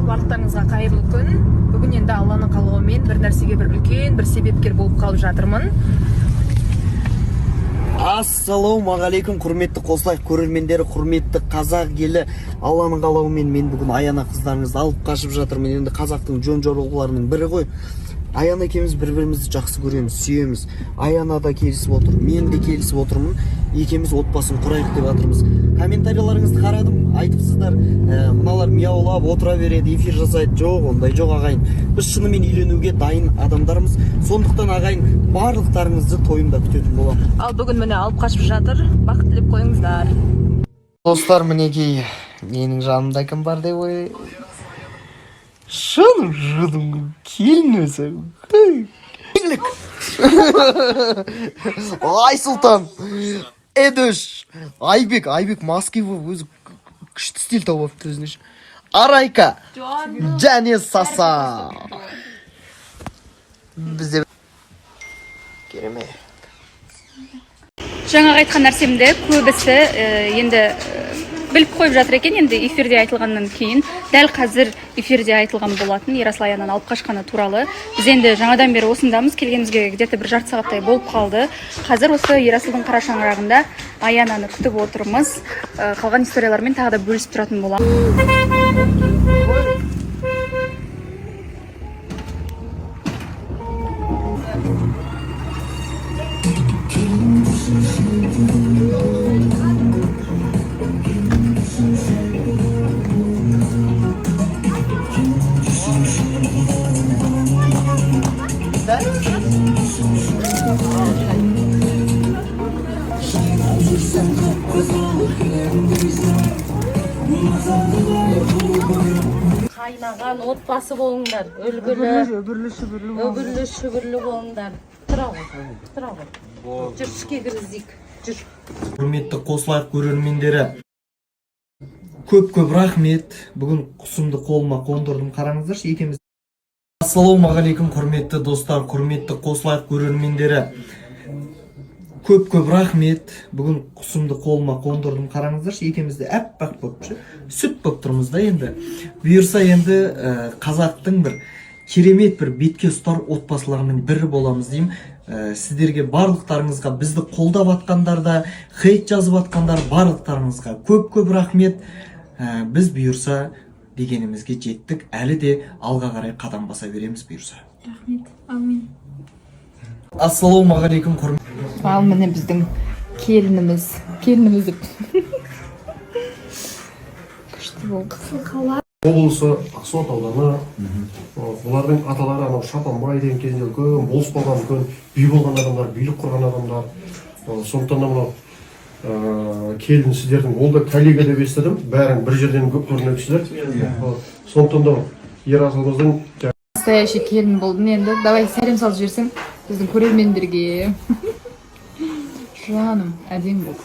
Барлықтарыңызға қайырлы күн. Бүгін енді Алланың қалауымен бір нәрсеге бір үлкен бір себепкер болып қалып жатырмын. Ассалаумағалейкум, құрметті Қослайық көрермендері, құрметті қазақ елі. Алланың қалауымен мен бүгін Аяна қыздарыңызды алып қашып жатырмын. Енді қазақтың жөн жоралғыларының бірі ғой. Аяна екеуміз бір-бірімізді жақсы көреміз, сүйеміз. Аяна да келісіп отыр, мен де келісіп отырмын. Екеуміз отбасын құрайық деп жатырмыз. Комментарияларыңызды қарадым, айтыпсыздар, мыналар мияулап отыра береді, эфир жасайды. Жоқ, ондай жоқ ағайын. Біз шынымен үйленуге дайын адамдармыз. Сондықтан ағайын, барлықтарыңызды тойымда күтетін боламын. Ал бүгін міне алып қашып жатыр. Бақыт тілеп қойыңыздар. Достар, мінекей менің жанымда кім бар деп ой. Жыным, келін өзі. Ай Сұлтан, Эдөш, Айбек маски өзі күшті стиль тауыпты өзіне. Арайка, және Саса. Бізде керемет. Жаңа айтқан нәрсемді көбісі енді біліп қойып жатыр екен. Енді эфирде айтылғаннан кейін дәл қазір эфирде айтылған болатын Ерасыл Аянаны алып қашқаны туралы. Біз енді жаңадан бері осындамыз, келгенімізге где-то бір жарты сағаттай болып қалды. Қазір осы Ерасылдың қара шаңырағында Аянаны күтіп отырмыз. Қалған историялармен тағы да бөлісіп тұратын боламыз. Қайнаған отбасы болыңдар, өбірлі шүбірлі болыңдар. Тұра ғой. Жүр, ішке кіргізейік. Жүр. Құрметті Қослайық көрермендері, көп рахмет. Бүгін құсымды қолыма қондырдым, қараңыздаршы екеуміз. Ассалаумағалейкум, құрметті достар, құрметті Қослайық көрермендері, көп рахмет. Бүгін құсымды қолыма қондырдым, қараңыздаршы екеумізді әппақ болып, сүт болып тұрмыз да енді. Бұйырса енді қазақтың бір керемет бір бетке ұстар отбасыларының бірі боламыз деймін. Сіздерге барлықтарыңызға, бізді қолдап атқандарда, хейт жазып атқандар барлықтарыңызға көп рахмет. Біз бұйырса дегенімізге жеттік, әлі де алға қарай қадам баса береміз бұйырса. Рахмет, әумин. Ассалаумағалейкум, Ал міне біздің келініміз деп. Күшті болды. Облысы Ақсуат ауданы, бұлардың аталары анау Шапанбай деген кезінде үлкен болыс болған, үлкен би болған адамдар, билік құрған адамдар. Сондықтан мынау келін сіздердің, ол да коллега деп естідім, бәрің бір жерден көп көрінген кісілер. Сондықтан да Ерасылымыздың Настоящий келін болдың енді. Давай сәлем салып жіберсең біздің көрермендерге. Жаным, әдемі болды.